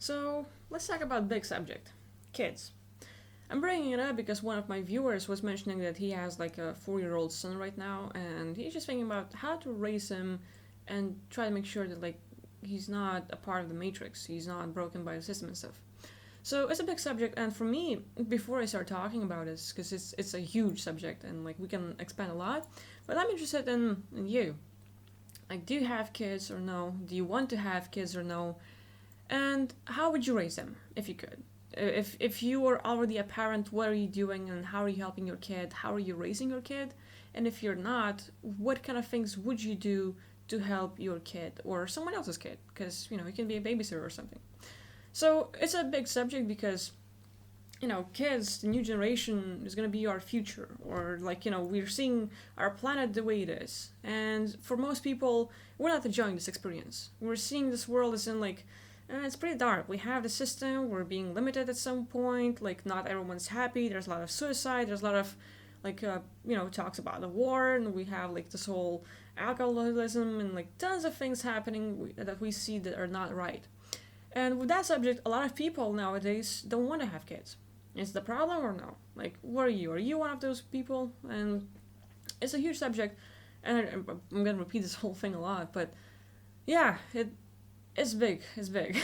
So let's talk about big subject, kids. I'm bringing it up because one of my viewers was mentioning that he has like a 4-year-old son right now, and he's just thinking about how to raise him and try to make sure that like he's not a part of the matrix, he's not broken by the system and stuff. So it's a big subject, and for me, before I start talking about this, because it's a huge subject and like we can expand a lot, but I'm interested in you. Like, do you have kids or no? Do you want to have kids or no? And how would you raise them if you could? If you were already a parent, what are you doing and how are you helping your kid? How are you raising your kid? And if you're not, what kind of things would you do to help your kid or someone else's kid? Because, you can be a babysitter or something. So it's a big subject because, kids, the new generation is going to be our future. Or, like, we're seeing our planet the way it is. And for most people, we're not enjoying this experience. We're seeing this world as in, like, it's pretty dark. We have the system, we're being limited at some point, like, not everyone's happy, there's a lot of suicide, there's a lot of, like, talks about the war, and we have, like, this whole alcoholism, and, like, tons of things happening that we see that are not right. And with that subject, a lot of people nowadays don't want to have kids. Is the problem or no? Like, what are you? Are you one of those people? And it's a huge subject, and I'm gonna repeat this whole thing a lot, but yeah, it's big. It's big.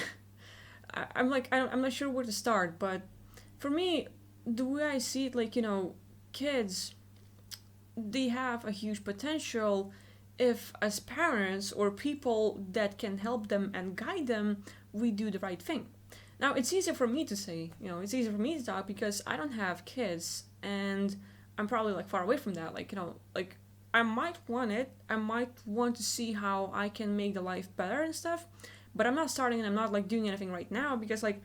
I'm not sure where to start, but for me, the way I see it, like, kids, they have a huge potential if, as parents or people that can help them and guide them, we do the right thing. Now, it's easier for me to say, it's easier for me to talk because I don't have kids and I'm probably like far away from that. Like, like I might want it. I might want to see how I can make the life better and stuff. But I'm not starting and I'm not like doing anything right now because like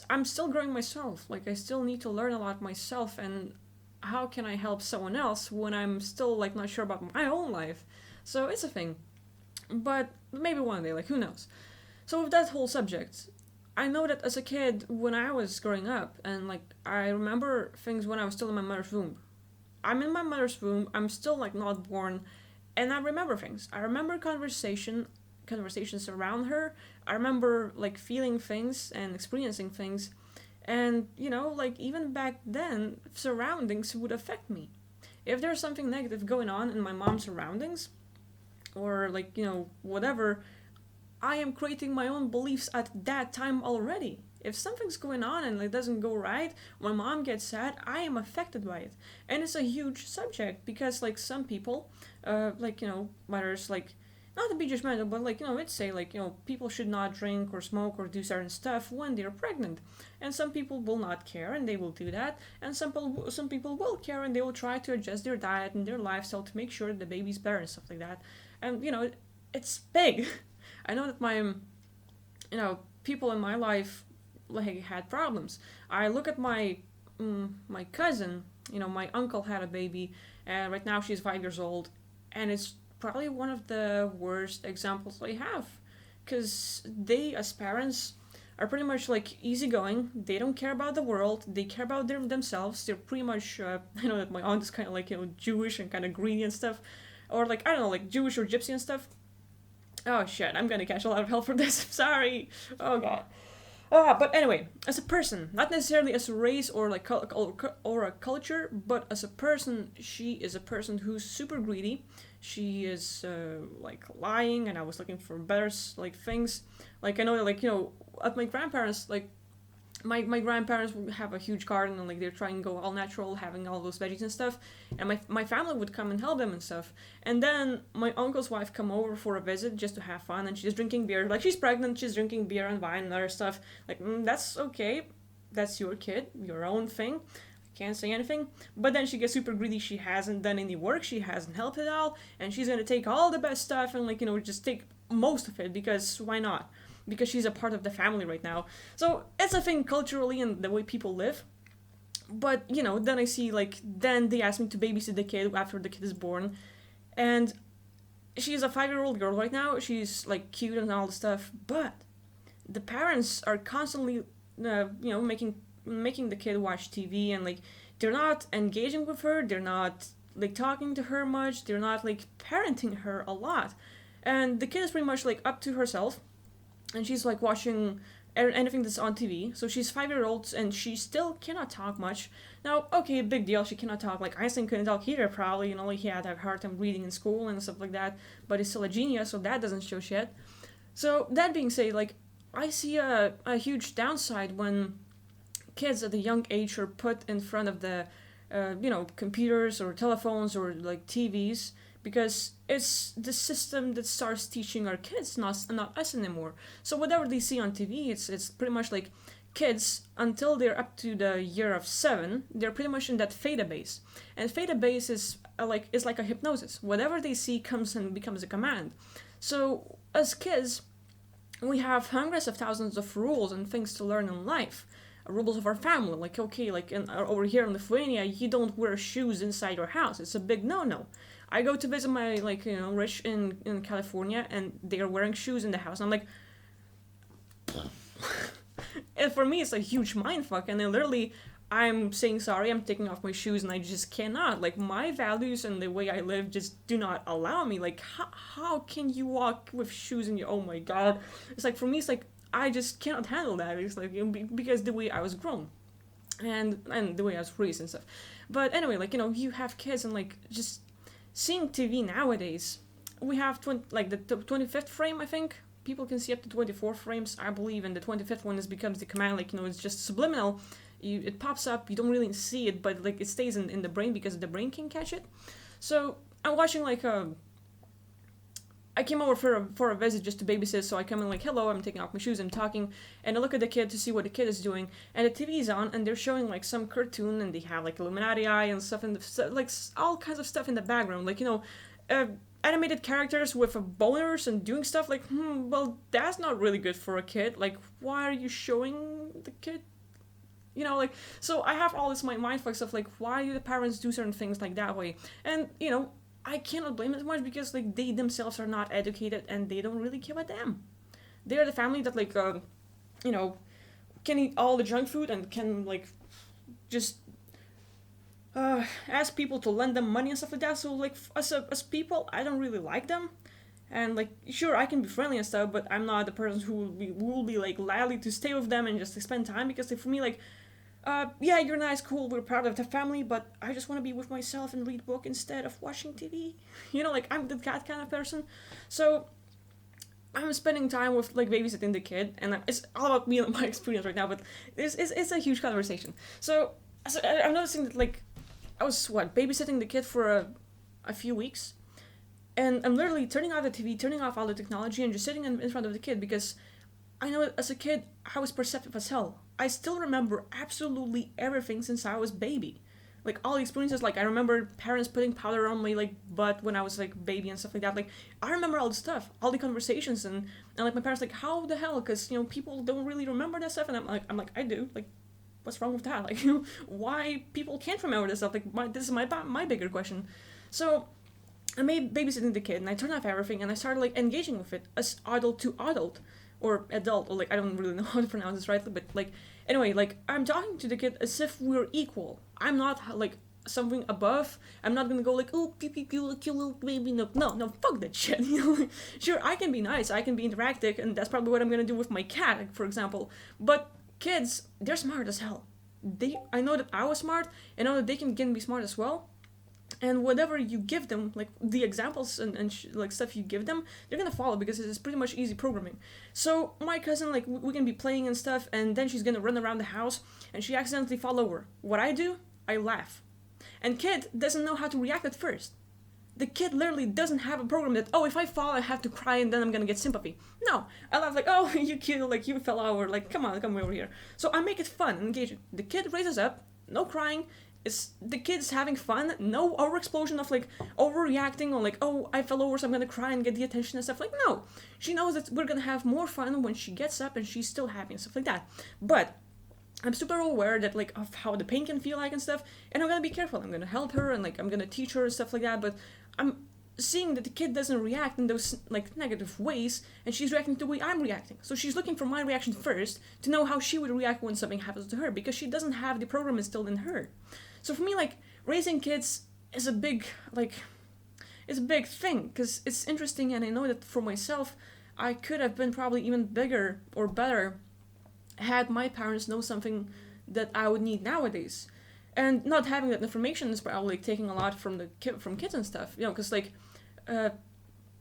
I'm still growing myself. Like I still need to learn a lot myself and how can I help someone else when I'm still like not sure about my own life. So it's a thing. But maybe one day, like who knows. So with that whole subject, I know that as a kid when I was growing up and like I remember things when I was still in my mother's womb. I'm in my mother's womb, I'm still like not born and I remember things. I remember conversations around her. I remember like feeling things and experiencing things. And, like even back then, surroundings would affect me. If there's something negative going on in my mom's surroundings, or like, whatever, I am creating my own beliefs at that time already. If something's going on and it doesn't go right, my mom gets sad, I am affected by it. And it's a huge subject because like some people, mothers like not to be judgmental, but like, let's say like, people should not drink or smoke or do certain stuff when they're pregnant. And some people will not care and they will do that. And some people will care and they will try to adjust their diet and their lifestyle to make sure the baby's better and stuff like that. And, it's big. I know that people in my life like had problems. I look at my cousin, my uncle had a baby and right now she's 5 years old and it's probably one of the worst examples I have because they as parents are pretty much like easygoing. They don't care about the world, they care about themselves. They're pretty much I know that my aunt is kind of like Jewish and kind of greedy and stuff, or like I don't know, like Jewish or gypsy and stuff. Oh shit, I'm gonna catch a lot of hell for this. Sorry. Oh god. But anyway, as a person, not necessarily as a race or like or a culture, but as a person, she is a person who's super greedy. She is like lying, and I was looking for better like things. Like I know that like at my grandparents, like my grandparents would have a huge garden and like they're trying to go all natural, having all those veggies and stuff. And my family would come and help them and stuff. And then my uncle's wife come over for a visit just to have fun, and she's drinking beer. Like she's pregnant, she's drinking beer and wine and other stuff. Like that's okay, that's your kid, your own thing. Can't say anything. But then she gets super greedy. She hasn't done any work. She hasn't helped at all, and she's gonna take all the best stuff and like just take most of it because why not? Because she's a part of the family right now. So it's a thing culturally and the way people live. But, then I see, like, then they ask me to babysit the kid after the kid is born. And she's a 5-year-old girl right now. She's, like, cute and all the stuff. But the parents are constantly, making the kid watch TV. And, like, they're not engaging with her. They're not, like, talking to her much. They're not, like, parenting her a lot. And the kid is pretty much, like, up to herself. And she's like watching anything that's on TV. So she's 5 year old and she still cannot talk much. Now, okay, big deal, she cannot talk. Like Einstein couldn't talk either, probably. You know, like he had a hard time reading in school and stuff like that. But he's still a genius, so that doesn't show shit. So that being said, like I see a huge downside when kids at a young age are put in front of the computers or telephones or like TVs, because it's the system that starts teaching our kids, not us anymore. So whatever they see on TV, it's pretty much like kids until they're up to the year of 7, they're pretty much in that theta base, and theta base is like a hypnosis. Whatever they see comes and becomes a command. So as kids, we have hundreds of thousands of rules and things to learn in life. Rules of our family, like okay, like over here in Lithuania, you don't wear shoes inside your house. It's a big no-no. I go to visit my rich in California, and they are wearing shoes in the house. And I'm like, and for me, it's a huge mindfuck. And then literally, I'm saying sorry, I'm taking off my shoes, and I just cannot. Like my values and the way I live just do not allow me. Like how can you walk with shoes in your? Oh my god! It's like for me, it's like I just cannot handle that. It's like because the way I was grown, and the way I was raised and stuff. But anyway, like you have kids and like just seeing TV nowadays. We have the 25th frame, I think. People can see up to 24 frames, I believe, and the 25th one becomes the command. Like it's just subliminal. It pops up. You don't really see it, but like it stays in the brain because the brain can catch it. So I'm watching I came over for a visit just to babysit, so I come in like, hello, I'm taking off my shoes, I'm talking, and I look at the kid to see what the kid is doing, and the TV is on, and they're showing like some cartoon, and they have like Illuminati eye and stuff, and like all kinds of stuff in the background, like animated characters with boners and doing stuff. Like, well, that's not really good for a kid. Like, why are you showing the kid? So I have all this mindfuck stuff, like, why do the parents do certain things like that way? And, I cannot blame it much because, like, they themselves are not educated and they don't really give a damn. They're the family that, like, can eat all the junk food and can, like, just ask people to lend them money and stuff like that. So, like, as people, I don't really like them. And, like, sure, I can be friendly and stuff, but I'm not the person who will be like, gladly to stay with them and just to spend time. Because, like, for me, like, yeah, you're nice, cool, we're proud of the family, but I just want to be with myself and read book instead of watching TV. Like, I'm that kind of person. So, I'm spending time with, like, babysitting the kid, and it's all about me and my experience right now, but it's a huge conversation. So I'm noticing that, like, I was, babysitting the kid for a few weeks, and I'm literally turning off the TV, turning off all the technology, and just sitting in front of the kid, because I know as a kid, I was perceptive as hell. I still remember absolutely everything since I was baby. Like, all the experiences, like, I remember parents putting powder on my, like, butt when I was, like, baby and stuff like that. Like, I remember all the stuff, all the conversations, and like, my parents, like, how the hell? Because, people don't really remember that stuff, and I'm like, I do. Like, what's wrong with that? Like, why people can't remember this stuff? Like, this is my bigger question. So, I made babysitting the kid, and I turned off everything, and I started, like, engaging with it as adult to adult. Or adult, or like, I don't really know how to pronounce this rightly, but like, anyway, like, I'm talking to the kid as if we're equal. I'm not like something above. I'm not gonna go like, oh, pew pew pew, cute little baby. No, fuck that shit. Sure, I can be nice, I can be interactive, and that's probably what I'm gonna do with my cat, for example. But kids, they're smart as hell. I know that I was smart, and I know that they can be smart as well. And whatever you give them, like the examples and like stuff you give them, they're gonna follow because it's pretty much easy programming. So my cousin, like, we can be playing and stuff, and then she's gonna run around the house, and she accidentally fall over. What I do? I laugh. And kid doesn't know how to react at first. The kid literally doesn't have a program that, oh, if I fall, I have to cry and then I'm gonna get sympathy. No, I laugh like, oh, you kid, like, you fell over, like, come over here. So I make it fun and engaging. The kid raises up, no crying. It's the kids having fun, no over explosion of like overreacting or like, oh, I fell over so I'm gonna cry and get the attention and stuff. Like, no, she knows that we're gonna have more fun when she gets up and she's still happy and stuff like that. But I'm super aware that like of how the pain can feel like and stuff, and I'm gonna be careful. I'm gonna help her and like I'm gonna teach her and stuff like that. But I'm seeing that the kid doesn't react in those like negative ways, and she's reacting the way I'm reacting. So she's looking for my reaction first to know how she would react when something happens to her, because she doesn't have the program instilled in her. So for me, like, raising kids is a big thing, because it's interesting, and I know that for myself, I could have been probably even bigger or better had my parents know something that I would need nowadays. And not having that information is probably like, taking a lot from from kids and stuff, because like uh,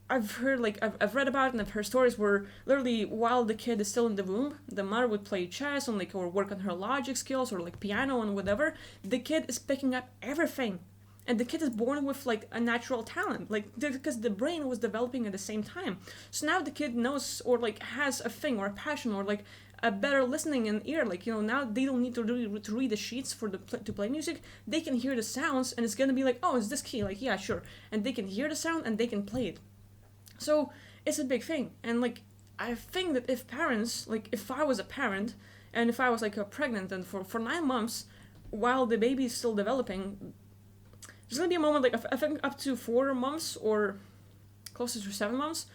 I've heard like I've read about and I've heard stories where literally while the kid is still in the womb, the mother would play chess and like or work on her logic skills or like piano and whatever. The kid is picking up everything, and the kid is born with like a natural talent, like because the brain was developing at the same time. So now the kid knows or like has a thing or a passion or like a better listening and ear. Like now they don't need to read the sheets for to play music. They can hear the sounds and it's gonna be like, oh, is this key? Like yeah, sure, and they can hear the sound and they can play it. So it's a big thing. And like I think that if parents, like if I was a parent and if I was like pregnant and for 9 months while the baby is still developing, there's gonna be a moment like I think up to 4 months or closer to 7 months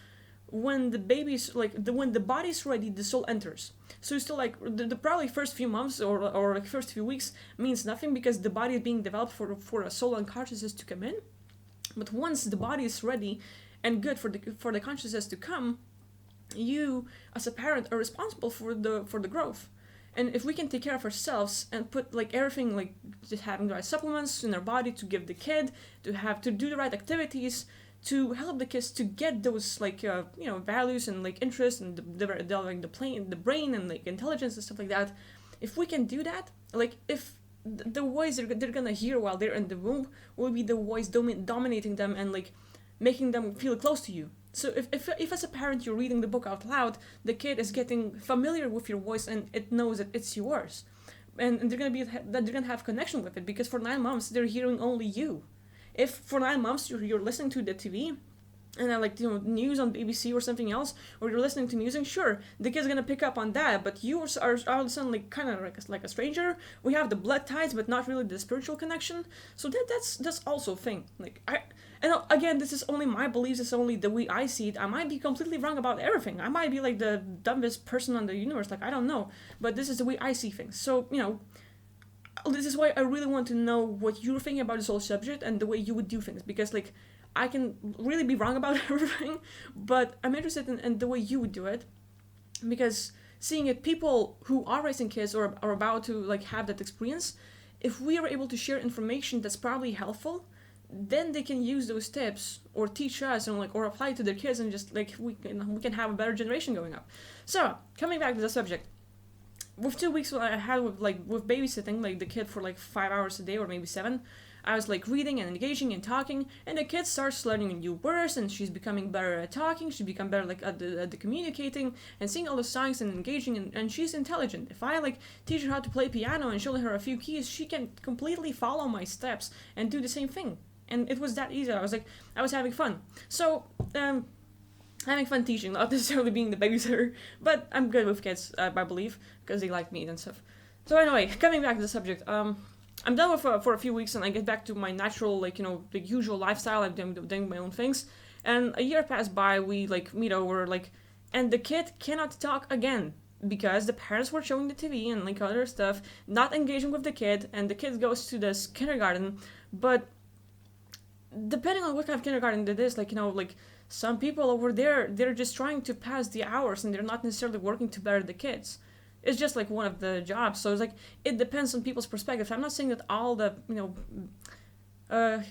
when the baby's like when the body's ready, the soul enters. So it's still like the probably first few months or like first few weeks means nothing because the body is being developed for a soul and consciousness to come in. But once the body is ready and good for the consciousness to come, you as a parent are responsible for the growth. And if we can take care of ourselves and put like everything, like just having the right supplements in our body to give the kid, to do the right activities, to help the kids to get those like values and like interests and developing the brain and like intelligence and stuff like that. If we can do that, like if the voice they're gonna hear while they're in the womb will be the voice dominating them and like making them feel close to you. So if as a parent you're reading the book out loud, the kid is getting familiar with your voice and it knows that it's yours, and they're gonna have connection with it because for 9 months they're hearing only you. If for 9 months you're listening to the TV and like news on BBC or something else, or you're listening to music, sure, the kid's gonna pick up on that, but you are all of a sudden like kind of like a stranger. We have the blood ties, but not really the spiritual connection. So that's also a thing. Like and again, this is only my beliefs. It's only the way I see it. I might be completely wrong about everything. I might be like the dumbest person on the universe. Like I don't know, but this is the way I see things. So this is why I really want to know what you're thinking about this whole subject and the way you would do things, because like I can really be wrong about everything, but I'm interested in the way you would do it, because seeing it, people who are raising kids or are about to like have that experience, if we are able to share information that's probably helpful, then they can use those tips or teach us and like or apply it to their kids, and just like we can have a better generation going up. So coming back to the subject, with 2 weeks I had with babysitting like the kid for like 5 hours a day or maybe 7, I was like reading and engaging and talking, and the kid starts learning new words and she's becoming better at talking. She become better like at the communicating and seeing all the signs and engaging, and she's intelligent. If I like teach her how to play piano and show her a few keys, she can completely follow my steps and do the same thing. And it was that easy. I was having fun. So having fun teaching, not necessarily being the babysitter, but I'm good with kids, I believe, because they like me and stuff. So anyway, coming back to the subject, I'm done with for a few weeks, and I get back to my natural, like the usual lifestyle. I'm doing my own things, and a year passed by. We like meet over, like, and the kid cannot talk again because the parents were showing the TV and like other stuff, not engaging with the kid, and the kid goes to this kindergarten, but depending on what kind of kindergarten it is, like like some people over there, they're just trying to pass the hours and they're not necessarily working to better the kids. It's just like one of the jobs. So it's like it depends on people's perspective. I'm not saying that all the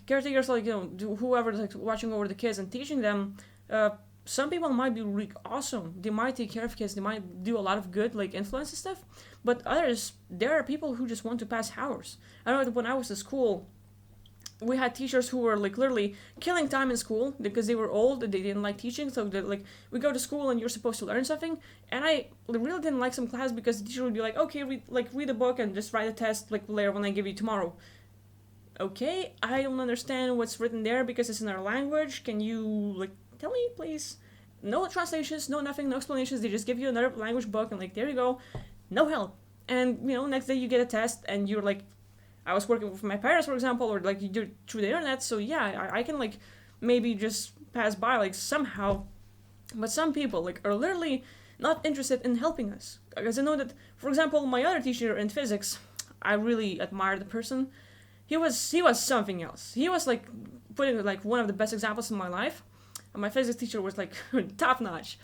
caretakers, like whoever's like watching over the kids and teaching them, some people might be really awesome. They might take care of kids. They might do a lot of good like influence and stuff. But others, there are people who just want to pass hours. I know that when I was in school, we had teachers who were like literally killing time in school because they were old and they didn't like teaching. So like we go to school and you're supposed to learn something, and I really didn't like some class because the teacher would be like, okay, read a book and just write a test like later when I give you tomorrow. Okay, I don't understand what's written there because it's in our language. Can you like tell me, please? No translations, no nothing, no explanations. They just give you another language book and like there you go, no help. And next day you get a test and you're like, I was working with my parents, for example, or like you do through the internet, so yeah, I can like maybe just pass by like somehow. But some people like are literally not interested in helping us. Because I know that, for example, my other teacher in physics, I really admire the person. He was something else. He was like putting like one of the best examples in my life. And my physics teacher was like top notch.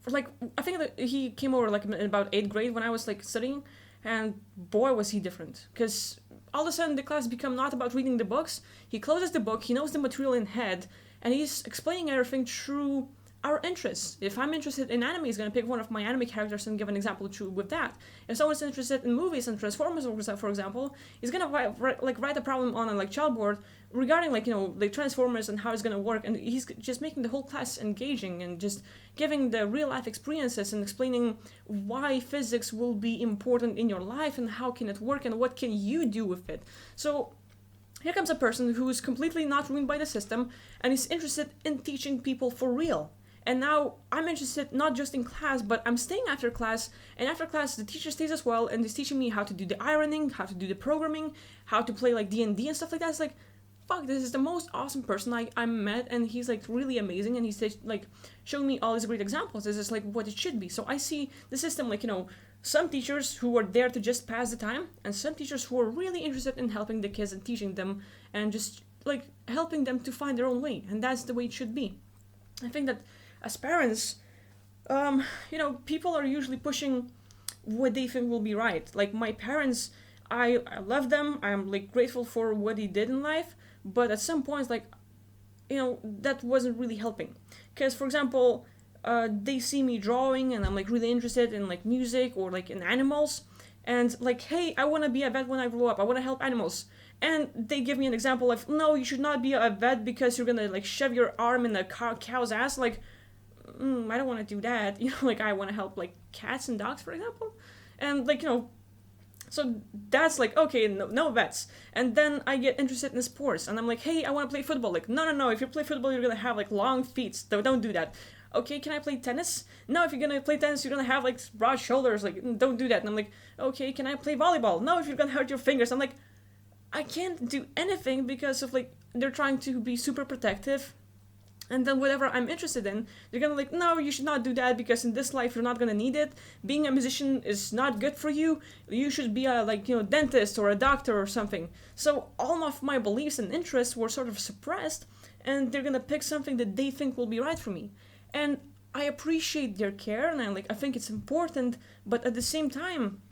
like I think that he came over like in about 8th grade when I was like studying, and boy was he different. Because all of a sudden the class become not about reading the books. He closes the book, he knows the material in head, and he's explaining everything through our interests. If I'm interested in anime, he's gonna pick one of my anime characters and give an example through with that. If someone's interested in movies and Transformers, for example, he's gonna write a problem on a like chalkboard regarding like the Transformers and how it's gonna work, and he's just making the whole class engaging and just giving the real life experiences and explaining why physics will be important in your life and how can it work and what can you do with it. So here comes a person who's completely not ruined by the system and is interested in teaching people for real. And now I'm interested not just in class, but I'm staying after class, and after class the teacher stays as well and is teaching me how to do the ironing, how to do the programming, how to play like D&D and stuff like that. It's like, fuck, this is the most awesome person I met, and he's like really amazing, and he's like showing me all these great examples. This is like what it should be. So I see the system like, some teachers who are there to just pass the time, and some teachers who are really interested in helping the kids and teaching them and just like helping them to find their own way, and that's the way it should be. I think that as parents, people are usually pushing what they think will be right. Like my parents, I love them, I'm like grateful for what they did in life, but at some points, like, that wasn't really helping. Because, for example, they see me drawing and I'm like really interested in like music or like in animals, and like, hey, I want to be a vet when I grow up, I want to help animals. And they give me an example of, no, you should not be a vet because you're gonna like shove your arm in a cow's ass. Like, I don't want to do that. Like I want to help like cats and dogs, for example. And like, so that's like, okay, no vets. And then I get interested in sports and I'm like, hey, I want to play football. Like, no, if you play football, you're gonna have like long feet. Don't do that. Okay, can I play tennis? No, if you're gonna play tennis, you're gonna have like broad shoulders. Like, don't do that. And I'm like, okay, can I play volleyball? No, if you're gonna hurt your fingers. I'm like, I can't do anything because of like, they're trying to be super protective. And then whatever I'm interested in, they're gonna like, no, you should not do that because in this life you're not gonna need it. Being a musician is not good for you. You should be a dentist or a doctor or something. So all of my beliefs and interests were sort of suppressed, and they're gonna pick something that they think will be right for me. And I appreciate their care, and I think it's important, but at the same time,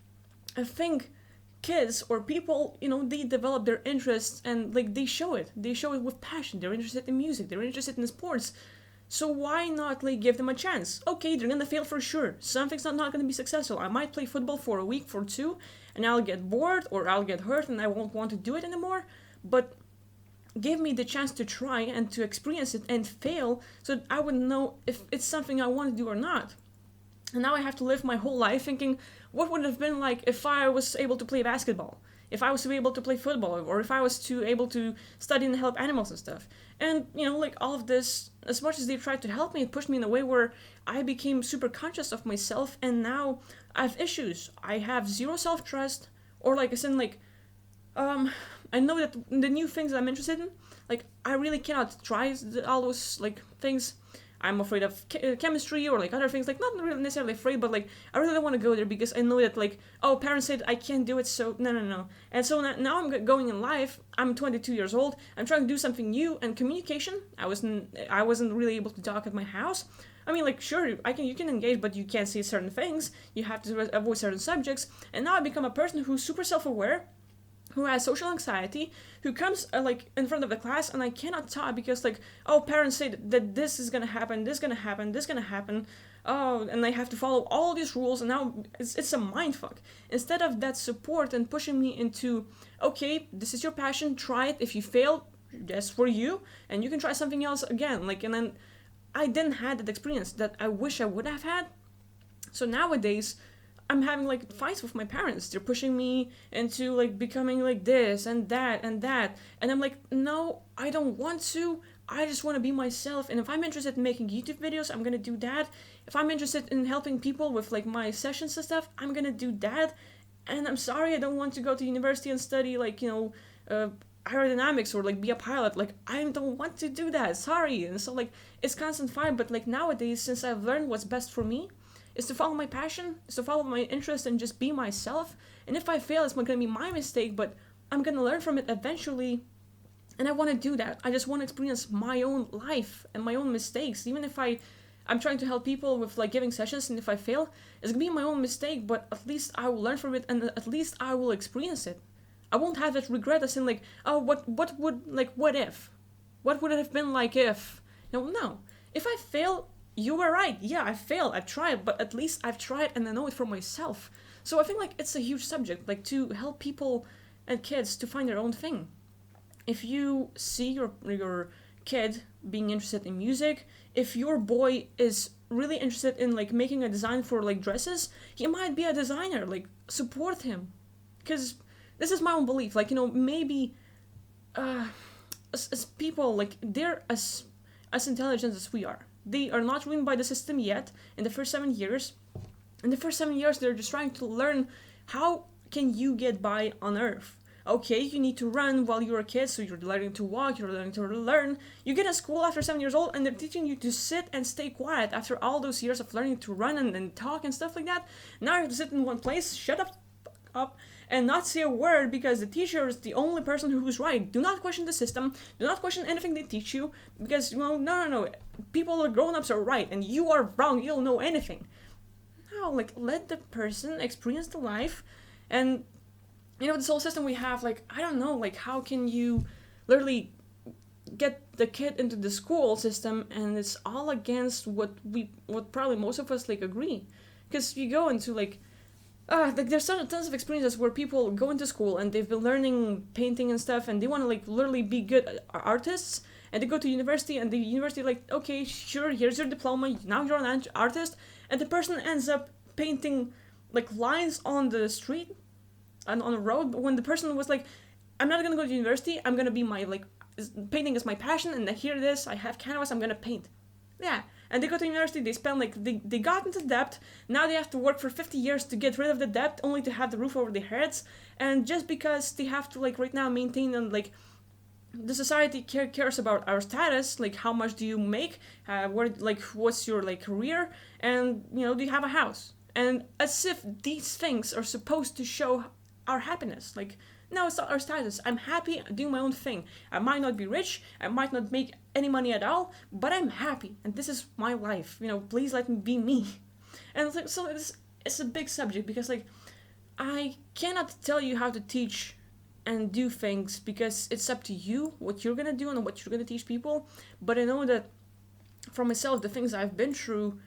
I think kids or people, they develop their interests and like they show it with passion. They're interested in music, they're interested in sports, so why not like give them a chance? Okay, they're gonna fail for sure, something's not gonna be successful. I might play football for a week, for two, and I'll get bored or I'll get hurt and I won't want to do it anymore, but give me the chance to try and to experience it and fail so that I would know if it's something I want to do or not. And now I have to live my whole life thinking, what would it have been like if I was able to play basketball? If I was to be able to play football? Or if I was able to study and help animals and stuff? And, like all of this, as much as they tried to help me, it pushed me in a way where I became super conscious of myself, and now I have issues. I have zero self-trust, or like I said, like, I know that the new things that I'm interested in, like, I really cannot try all those, like, things. I'm afraid of chemistry or like other things, like not really necessarily afraid, but like I really don't want to go there because I know that like, oh, parents said I can't do it, so no. And so now I'm going in life, I'm 22 years old, I'm trying to do something new, and communication, I wasn't really able to talk at my house. I mean, like, sure, you can engage, but you can't say certain things, you have to avoid certain subjects, and now I become a person who's super self-aware, who has social anxiety, who comes like in front of the class, and I cannot talk because like, oh, parents say that this is gonna happen, this gonna happen, oh, and I have to follow all these rules, and now it's a mindfuck. Instead of that support and pushing me into, okay, this is your passion, try it. If you fail, that's for you, and you can try something else again. Like, and then I didn't have that experience that I wish I would have had. So nowadays, I'm having like fights with my parents. They're pushing me into like becoming like this and that and that. And I'm like, no, I don't want to. I just want to be myself. And if I'm interested in making YouTube videos, I'm going to do that. If I'm interested in helping people with like my sessions and stuff, I'm going to do that. And I'm sorry, I don't want to go to university and study like, aerodynamics or like be a pilot. Like, I don't want to do that. Sorry. And so like, it's constant fight. But like nowadays, since I've learned what's best for me, is to follow my passion, is to follow my interest and just be myself. And if I fail, it's not going to be my mistake, but I'm going to learn from it eventually. And I want to do that. I just want to experience my own life and my own mistakes. Even if I I'm trying to help people with like giving sessions, and if I fail, it's gonna be my own mistake, but at least I will learn from it, and at least I will experience it. I won't have that regret as in like, oh, what would, like, what if? What would it have been like if? No. If I fail, you were right. Yeah, I failed. I tried, but at least I've tried and I know it for myself. So I think like it's a huge subject, like to help people and kids to find their own thing. If you see your kid being interested in music, if your boy is really interested in like making a design for like dresses, he might be a designer. Like, support him, because this is my own belief. Like, maybe as people, like, they're as intelligent as we are. They are not ruined by the system yet. In the first 7 years, they're just trying to learn how can you get by on Earth. Okay, you need to run while you're a kid, so you're learning to walk, you're learning to learn. You get to school after 7 years old, and they're teaching you to sit and stay quiet after all those years of learning to run and talk and stuff like that. Now you have to sit in one place, shut up, and not say a word, because the teacher is the only person who's right. Do not question the system. Do not question anything they teach you, because, no. People, grown-ups are right, and you are wrong. You don't know anything. No, like, let the person experience the life, and this whole system we have, like, I don't know, like, how can you literally get the kid into the school system, and it's all against what probably most of us, like, agree. Because you go into, like, there's tons of experiences where people go into school and they've been learning painting and stuff, and they want to, like, literally be good artists, and they go to university, and the university, like, okay, sure, here's your diploma, now you're an artist, and the person ends up painting, like, lines on the street and on the road, when the person was like, I'm not gonna go to university, I'm gonna be painting is my passion, and here it is, I have canvas, I'm gonna paint. Yeah, and they go to university, they spend, like, they got into debt, now they have to work for 50 years to get rid of the debt, only to have the roof over their heads, and just because they have to, like, right now maintain, and, like, the society cares about our status, like, how much do you make, what's your, like, career, and, do you have a house? And as if these things are supposed to show our happiness. Like, no, it's not our status. I'm happy doing my own thing. I might not be rich, I might not make any money at all, but I'm happy, and this is my life. Please let me be me. And so it's a big subject, because, like, I cannot tell you how to teach and do things, because it's up to you what you're gonna do and what you're gonna teach people. But I know that for myself, the things I've been through,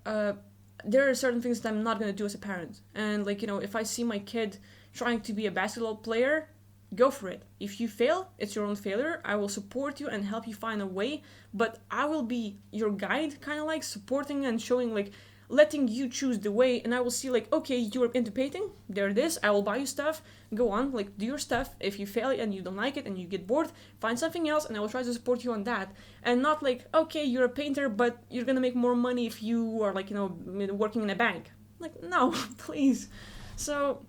there are certain things that I'm not gonna do as a parent. And, like, if I see my kid trying to be a basketball player, go for it. If you fail, it's your own failure. I will support you and help you find a way, but I will be your guide, kind of like supporting and showing, like, letting you choose the way, and I will see, like, okay, you're into painting, there it is, I will buy you stuff, go on, like, do your stuff. If you fail and you don't like it and you get bored, find something else, and I will try to support you on that. And not like, okay, you're a painter, but you're gonna make more money if you are, like, working in a bank. Like, no, please. So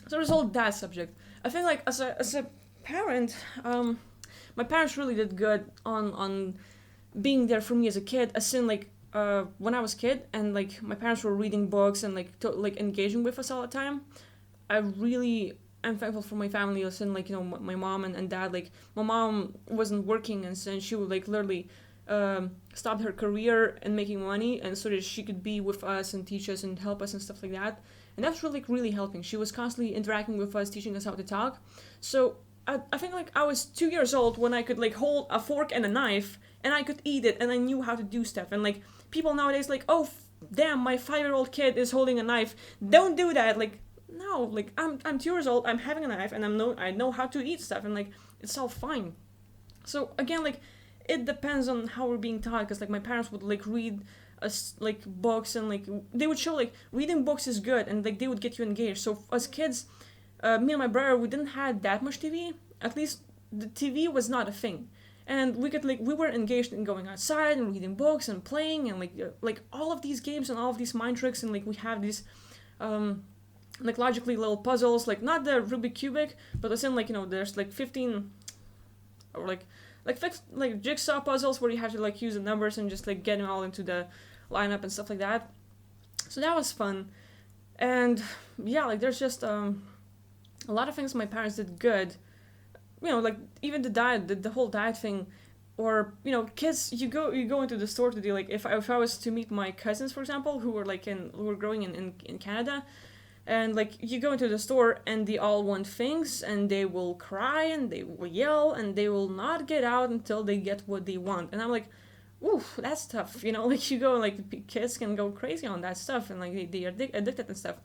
there's all that subject. I think, like, as a parent, my parents really did good on being there for me as a kid, as in, like, when I was a kid, and, like, my parents were reading books and, like, engaging with us all the time. I really am thankful for my family, as in, like, my mom and dad. Like, my mom wasn't working, and so she would, like, literally stop her career and making money, and so that she could be with us and teach us and help us and stuff like that. And that's really, like, really helping. She was constantly interacting with us, teaching us how to talk. So I think, like, I was 2 years old when I could, like, hold a fork and a knife, and I could eat it, and I knew how to do stuff. And, like, people nowadays, like, oh, damn, my 5-year-old kid is holding a knife. Don't do that. Like, no, like, I'm 2 years old, I'm having a knife, and I know how to eat stuff, and, like, it's all fine. So, again, like, it depends on how we're being taught, because, like, my parents would, like, read us, like, books, and, like, they would show, like, reading books is good, and, like, they would get you engaged. So as kids, me and my brother, we didn't have that much TV. At least the TV was not a thing, and we were engaged in going outside and reading books and playing, and, like all of these games and all of these mind tricks, and, like, we have these like, logically little puzzles, like, not the Rubik cubic, but listen, like, there's, like, 15 or like jigsaw puzzles where you have to, like, use the numbers and just, like, get them all into the lineup and stuff like that. So that was fun. And yeah, like, there's just a lot of things my parents did good. Like, even the diet, the whole diet thing, or kids, you go into the store to do, like, if I was to meet my cousins, for example, who were growing in Canada, and like you go into the store and they all want things and they will cry and they will yell and they will not get out until they get what they want. And I'm like, ooh, that's tough. Like you go, like, kids can go crazy on that stuff, and like they are addicted and stuff.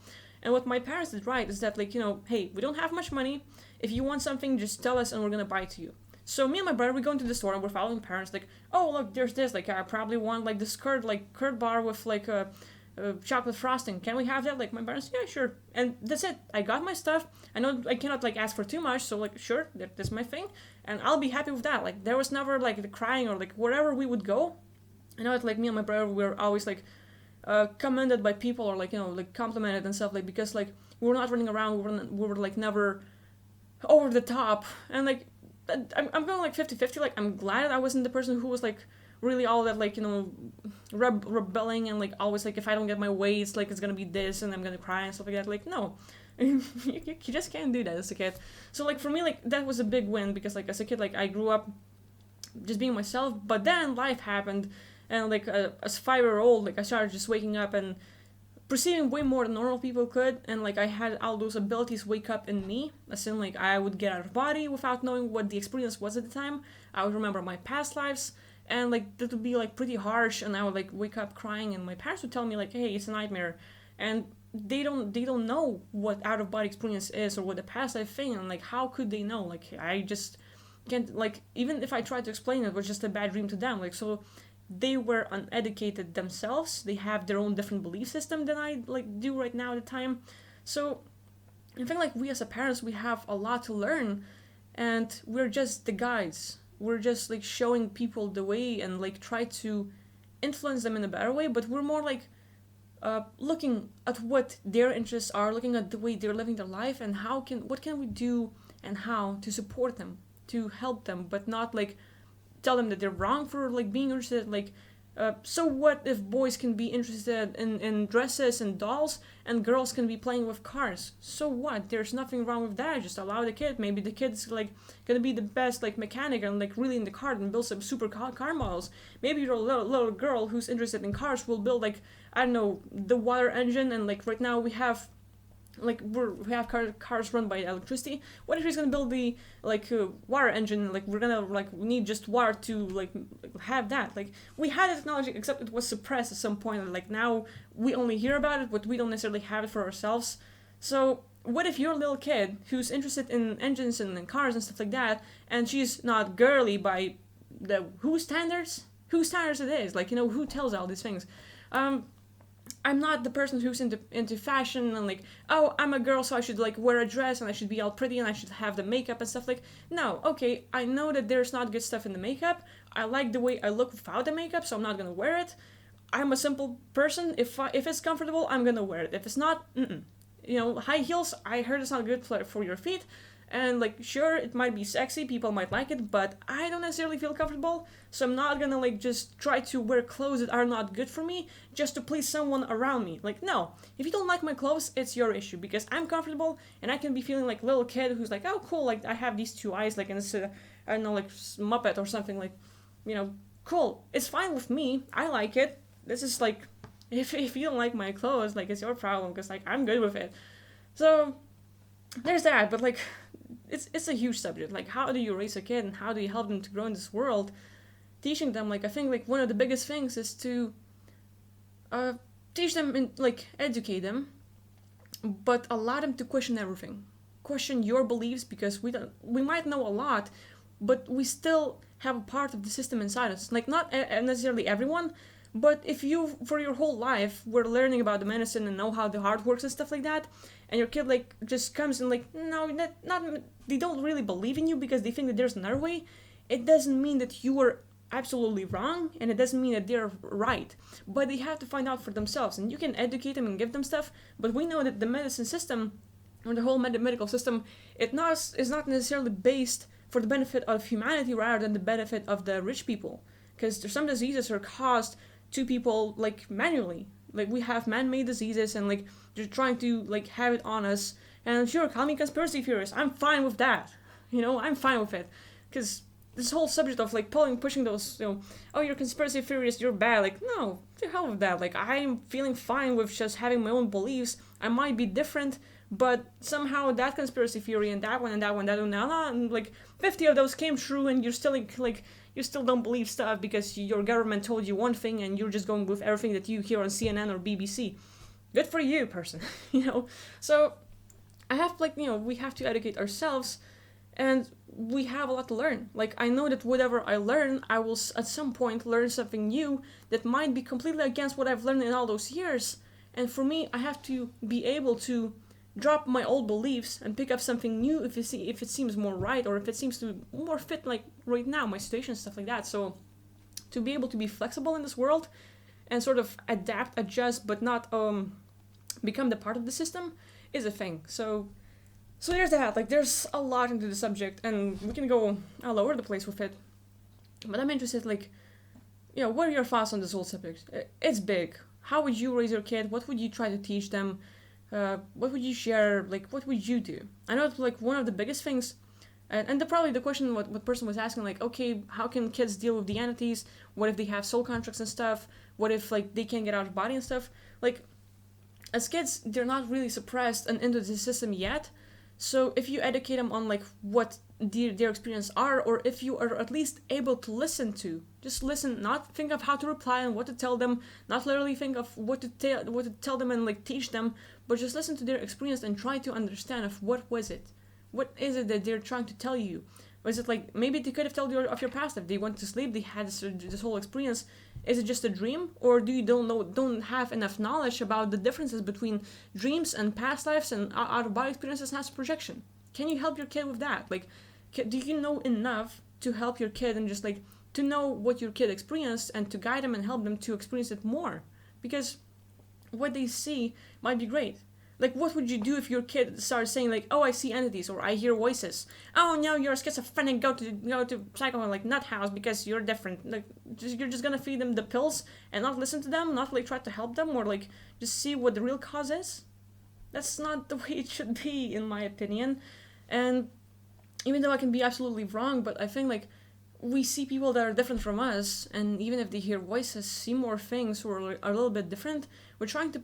And what my parents did right is that, like, hey, we don't have much money. If you want something, just tell us and we're gonna buy it to you. So me and my brother, we go into the store and we're following parents, like, oh, look, there's this, like, I probably want, like, this curd bar with, like, chocolate frosting. Can we have that? Like, my parents, yeah, sure. And that's it. I got my stuff. I know I cannot, like, ask for too much, so, like, sure, that's my thing, and I'll be happy with that. Like, there was never, like, the crying, or, like, wherever we would go. I know it's like me and my brother, we were always, like, commended by people, or, like, like, complimented and stuff, like, because, like, we were not running around, we were like, never over the top. And, like, I'm going, like, 50-50. Like, I'm glad I wasn't the person who was, like, really all that, like, rebelling, and, like, always, like, if I don't get my way, it's like, it's gonna be this and I'm gonna cry and stuff like that. Like, no. you just can't do that as a kid. So, like, for me, like, that was a big win, because, like, as a kid, like, I grew up just being myself. But then life happened, and, like, as 5-year-old, like, I started just waking up and perceiving way more than normal people could, and, like, I had all those abilities wake up in me, as in, like, I would get out of body without knowing what the experience was at the time. I would remember my past lives, and, like, that would be, like, pretty harsh, and I would, like, wake up crying, and my parents would tell me, like, hey, it's a nightmare. And they don't know what out of body experience is, or what the past life thing, and, like, how could they know? Like, I just can't, like, even if I tried to explain it was just a bad dream to them. Like, so they were uneducated themselves. They have their own different belief system than I, like, do right now at the time. So I think, like, we as a parents, we have a lot to learn, and we're just the guides. We're just, like, showing people the way, and, like, try to influence them in a better way. But we're more like looking at what their interests are, looking at the way they're living their life, and what can we do and how to support them, to help them, but not, like, tell them that they're wrong for, like, being interested. Like, so what if boys can be interested in dresses and dolls, and girls can be playing with cars? So what? There's nothing wrong with that. Just allow the kid. Maybe the kid's, like, gonna be the best, like, mechanic, and, like, really in the car, and build some super car models. Maybe your little girl who's interested in cars will build, like, I don't know, the water engine. And, like, right now we have, like, we have cars run by electricity. What if he's gonna build the, like, water engine? Like, we're gonna, like, we need just water to, like, have that. Like, we had the technology, except it was suppressed at some point, and, like, now we only hear about it, but we don't necessarily have it for ourselves. So what if your little kid who's interested in engines and in cars and stuff like that, and she's not girly by whose standards it is? Like, who tells all these things? I'm not the person who's into fashion, and, like, oh, I'm a girl, so I should, like, wear a dress, and I should be all pretty, and I should have the makeup and stuff. Like, no, okay, I know that there's not good stuff in the makeup. I like the way I look without the makeup, so I'm not gonna wear it. I'm a simple person. If it's comfortable, I'm gonna wear it. If it's not, high heels, I heard it's not good for your feet. And, like, sure, it might be sexy, people might like it, but I don't necessarily feel comfortable, so I'm not gonna, like, just try to wear clothes that are not good for me just to please someone around me. Like, no, if you don't like my clothes, it's your issue, because I'm comfortable, and I can be feeling like a little kid who's like, oh, cool, like, I have these two eyes, like, and it's I don't know, like, Muppet or something, like, cool, it's fine with me, I like it. This is, like, if you don't like my clothes, like, it's your problem, because, like, I'm good with it. So there's that. But, like, it's a huge subject. Like, how do you raise a kid, and how do you help them to grow in this world? Teaching them, like, I think, like, one of the biggest things is to teach them and, like, educate them, but allow them to question everything. Question your beliefs, because we might know a lot, but we still have a part of the system inside us. Like, not necessarily everyone, but if you, for your whole life, were learning about the medicine and know how the heart works and stuff like that, and your kid, like, just comes and, like, no, not they don't really believe in you because they think that there's another way, it doesn't mean that you were absolutely wrong, and it doesn't mean that they're right. But they have to find out for themselves, and you can educate them and give them stuff, but we know that the medicine system, or the whole medical system, is not necessarily based for the benefit of humanity rather than the benefit of the rich people. Because some diseases are caused to people, like, manually. Like, we have man-made diseases, and, like, they're trying to, like, have it on us. And sure, call me conspiracy theorist, I'm fine with that. I'm fine with it. Because this whole subject of like pushing those, oh, you're conspiracy theorist, you're bad. Like, no, the hell with that. Like, I'm feeling fine with just having my own beliefs. I might be different, but somehow that conspiracy theory and that one and that one, and like 50 of those came true, and you're still like you still don't believe stuff because your government told you one thing and you're just going with everything that you hear on CNN or BBC. Good for you, person. So I have we have to educate ourselves, and we have a lot to learn. Like, I know that whatever I learn, I will at some point learn something new that might be completely against what I've learned in all those years. And for me, I have to be able to drop my old beliefs and pick up something new if it seems more right, or if it seems to more fit like right now, my situation, stuff like that. So to be able to be flexible in this world and sort of adapt, adjust, but not become the part of the system is a thing. So there's that. Like, there's a lot into the subject, and we can go all over the place with it. But I'm interested, like, what are your thoughts on this whole subject? It's big. How would you raise your kid? What would you try to teach them? What would you share? Like, what would you do? I know it's like one of the biggest things, and probably the question what person was asking, like, okay, how can kids deal with the entities? What if they have soul contracts and stuff? What if like they can't get out of body and stuff? Like, as kids, they're not really suppressed and into the system yet. So if you educate them on like what their experience are, or if you are at least able to just listen, not think of how to reply and what to tell them, not literally think of what to tell them and like teach them, but just listen to their experience and try to understand of what is it that they're trying to tell you. Was it like, maybe they could have told you of your past, if they went to sleep, they had this whole experience. Is it just a dream, or do you don't have enough knowledge about the differences between dreams and past lives and out of body experiences and astral projection? Can you help your kid with that? Like, do you know enough to help your kid and just like to know what your kid experienced and to guide them and help them to experience it more? Because what they see might be great. Like, what would you do if your kid starts saying like, oh, I see entities, or I hear voices? Oh no, you're schizophrenic. Go to psycho like nut house because you're different. Like, you're just gonna feed them the pills and not listen to them, not like try to help them, or like just see what the real cause is. That's not the way it should be, in my opinion. And even though I can be absolutely wrong, but I think like we see people that are different from us, and even if they hear voices, see more things, or are a little bit different, we're trying to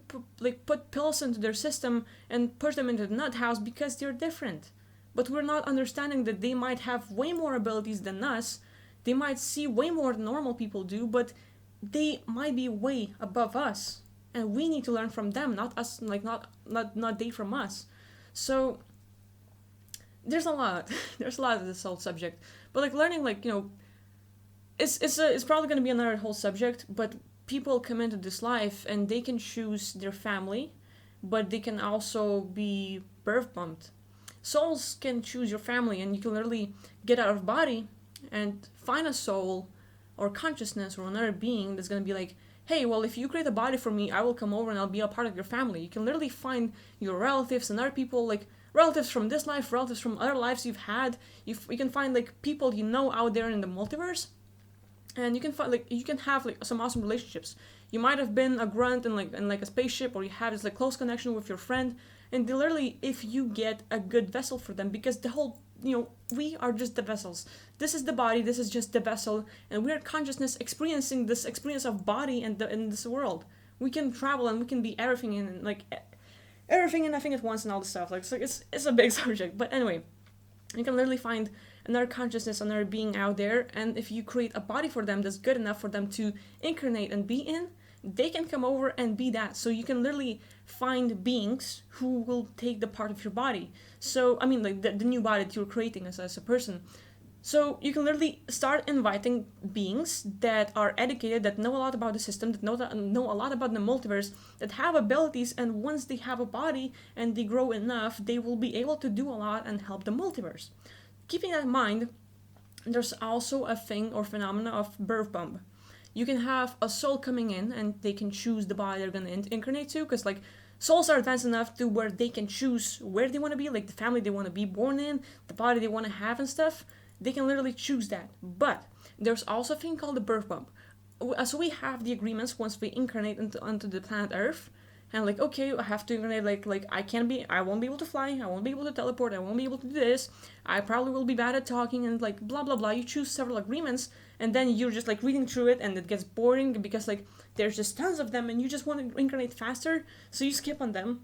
put pills into their system and push them into the nut house because they're different. But we're not understanding that they might have way more abilities than us. They might see way more than normal people do, but they might be way above us, and we need to learn from them, not us. Like, not they from us. So there's a lot of this whole subject. But like learning, like, it's probably going to be another whole subject. But people come into this life and they can choose their family, but they can also be birth bumped. Souls can choose your family, and you can literally get out of body and find a soul or consciousness or another being that's going to be like, hey, well, if you create a body for me, I will come over and I'll be a part of your family. You can literally find your relatives and other people, like relatives from this life, relatives from other lives you've had. You can find like people out there in the multiverse, and you can find you can have like some awesome relationships. You might have been a grunt in like a spaceship, or you have this like close connection with your friend, and they literally, if you get a good vessel for them, because the whole we are just the vessels. This is the body. This is just the vessel, and we are consciousness experiencing this experience of body and in this world. We can travel and we can be everything and everything and nothing at once and all this stuff. Like, so it's a big subject. But anyway, you can literally find another consciousness, another being out there, and if you create a body for them that's good enough for them to incarnate and be in, they can come over and be that. So you can literally find beings who will take the part of your body. So, I mean, like the new body that you're creating as a person. So you can literally start inviting beings that are educated, that know a lot about the system, that know a lot about the multiverse, that have abilities, and once they have a body and they grow enough, they will be able to do a lot and help the multiverse. Keeping that in mind, there's also a thing or phenomena of birth bump. You can have a soul coming in and they can choose the body they're going to incarnate to, because like souls are advanced enough to where they can choose where they want to be, like the family they want to be born in, the body they want to have and stuff. They can literally choose that. But there's also a thing called the birth bump. So we have the agreements once we incarnate onto the planet Earth, and like, okay, I have to incarnate, like I won't be able to fly, I won't be able to teleport, I won't be able to do this, I probably will be bad at talking, and like blah blah blah. You choose several agreements, and then you're just like reading through it, and it gets boring because like there's just tons of them, and you just want to incarnate faster, so you skip on them.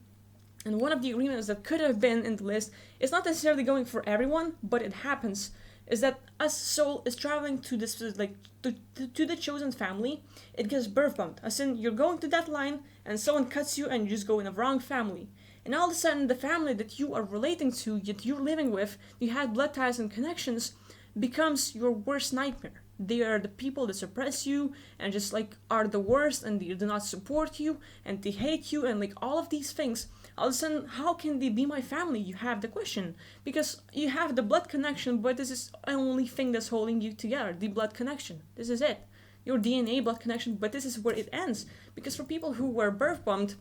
And one of the agreements that could have been in the list is not necessarily going for everyone, but it happens, is that a soul is traveling to this, like, to the chosen family. It gets birth bumped, as in you're going to that line and someone cuts you and you just go in the wrong family. And all of a sudden the family that you are relating to, that you're living with, you had blood ties and connections, becomes your worst nightmare. They are the people that suppress you and just like are the worst, and they do not support you and they hate you and like all of these things. All of a sudden, how can they be my family? You have the question. Because you have the blood connection, but this is the only thing that's holding you together, the blood connection. This is it. Your DNA blood connection, but this is where it ends. Because for people who were birth bombed,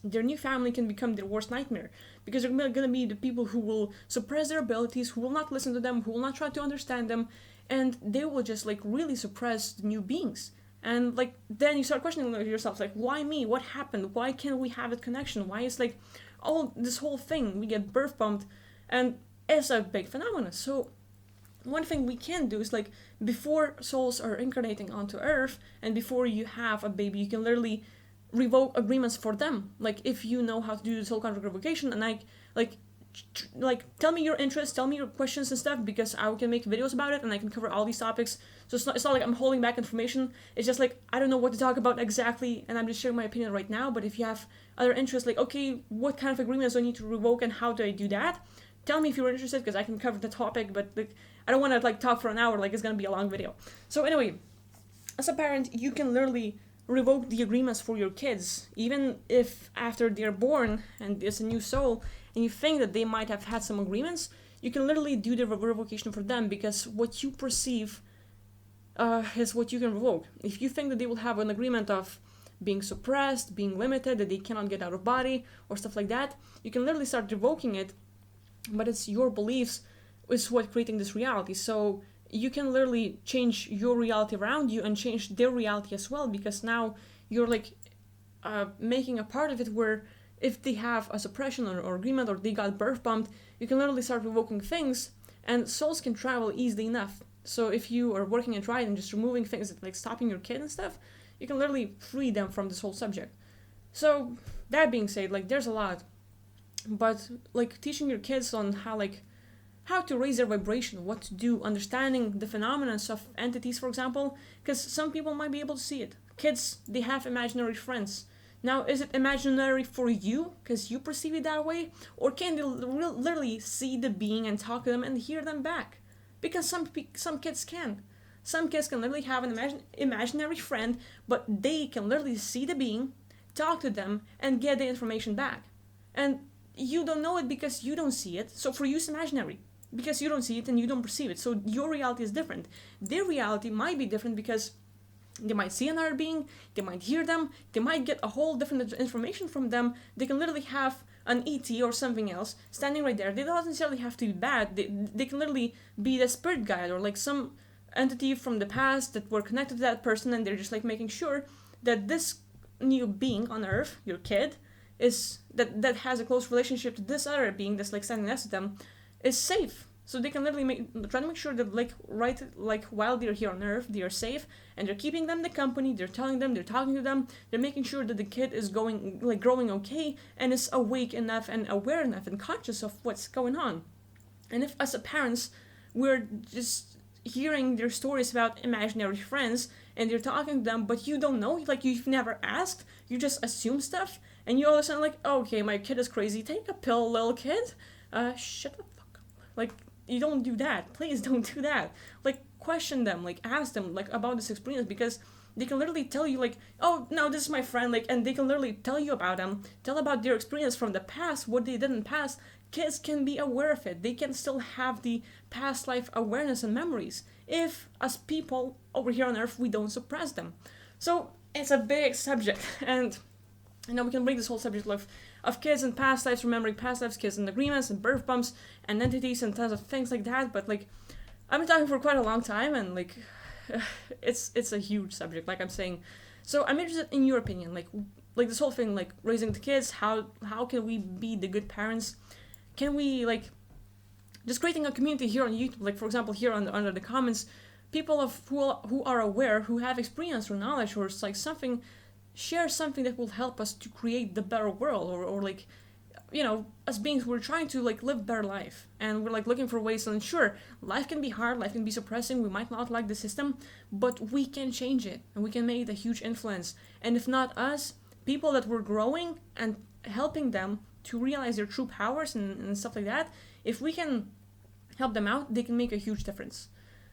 their new family can become their worst nightmare. Because they're going to be the people who will suppress their abilities, who will not listen to them, who will not try to understand them, and they will just like really suppress the new beings. And like then you start questioning yourself, like, why me? What happened? Why can't we have a connection? Why is like all this whole thing, we get birth bumped, and it's a big phenomenon. So one thing we can do is like before souls are incarnating onto Earth and before you have a baby, you can literally revoke agreements for them. Like if you know how to do the soul contract revocation, and like tell me your interests, tell me your questions and stuff, because I can make videos about it and I can cover all these topics. So it's not like I'm holding back information. It's just like I don't know what to talk about exactly, and I'm just sharing my opinion right now. But if you have other interests, like okay, what kind of agreements do I need to revoke and how do I do that, tell me if you're interested, because I can cover the topic. But like I don't want to like talk for an hour, like it's gonna be a long video. So anyway, as a parent, you can literally revoke the agreements for your kids, even if after they're born and it's a new soul and you think that they might have had some agreements, you can literally do the revocation for them, because what you perceive is what you can revoke. If you think that they will have an agreement of being suppressed, being limited, that they cannot get out of body or stuff like that, you can literally start revoking it, but it's your beliefs is what creating this reality. So you can literally change your reality around you and change their reality as well, because now you're like making a part of it where if they have a suppression or agreement or they got birth bombed, you can literally start revoking things, and souls can travel easily enough. So if you are working it right and just removing things that like stopping your kid and stuff, you can literally free them from this whole subject. So that being said, like there's a lot, but like teaching your kids on how to raise their vibration, what to do, understanding the phenomena of entities, for example, because some people might be able to see it. Kids, they have imaginary friends. Now, is it imaginary for you because you perceive it that way? Or can they literally see the being and talk to them and hear them back? Because some kids can. Some kids can literally have an imaginary friend, but they can literally see the being, talk to them, and get the information back. And you don't know it because you don't see it, so for you it's imaginary. Because you don't see it and you don't perceive it. So your reality is different. Their reality might be different because they might see another being, they might hear them, they might get a whole different information from them. They can literally have an ET or something else standing right there. They don't necessarily have to be bad. They can literally be the spirit guide or like some entity from the past that were connected to that person, and they're just like making sure that this new being on Earth, your kid, is that has a close relationship to this other being that's like standing next to them, is safe. So they can literally try to make sure that while they're here on Earth, they are safe, and they're keeping them the company, they're telling them, they're talking to them, they're making sure that the kid is growing okay, and is awake enough and aware enough and conscious of what's going on. And if as a parents, we're just hearing their stories about imaginary friends, and they're talking to them, but you don't know, like you've never asked, you just assume stuff, and you all of a sudden like, okay, my kid is crazy, take a pill, little kid, shut the fuck up. Like, you don't do that. Please don't do that. Like, question them, like, ask them, like, about this experience, because they can literally tell you, like, oh, no, this is my friend, like, and they can literally tell you about them, tell about their experience from the past, what they did in the past. Kids can be aware of it. They can still have the past life awareness and memories if, as people over here on Earth, we don't suppress them. So, it's a big subject, and we can bring this whole subject of kids and past lives, remembering past lives, kids and agreements and birth bumps and entities and tons of things like that. But like, I've been talking for quite a long time, and like, it's a huge subject, like I'm saying. So I'm interested in your opinion. Like, like this whole thing, like raising the kids, how can we be the good parents? Can we like just creating a community here on YouTube, like for example here under the comments, people of who are aware, who have experience or knowledge or like something, share something that will help us to create the better world, or like, you know, as beings we're trying to like live better life, and we're like looking for ways to ensure life can be hard, life can be suppressing, we might not like the system, but we can change it and we can make it a huge influence. And if not us, people that we're growing and helping them to realize their true powers and stuff like that, if we can help them out, they can make a huge difference.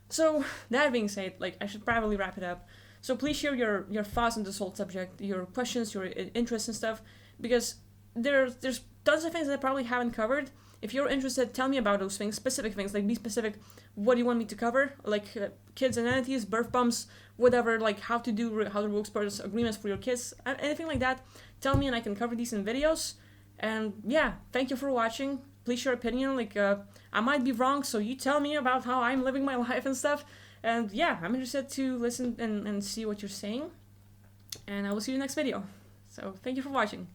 So that being said, like I should probably wrap it up. So please share your thoughts on this whole subject, your questions, your interests and stuff, because there's tons of things that I probably haven't covered. If you're interested, tell me about those things, specific things, like be specific. What do you want me to cover? Like kids and entities, birth bumps, whatever, like how to work sports agreements for your kids, anything like that. Tell me and I can cover these in videos. And yeah, thank you for watching. Please share your opinion. Like I might be wrong, so you tell me about how I'm living my life and stuff. And yeah, I'm interested to listen and see what you're saying. And I will see you next video. So thank you for watching.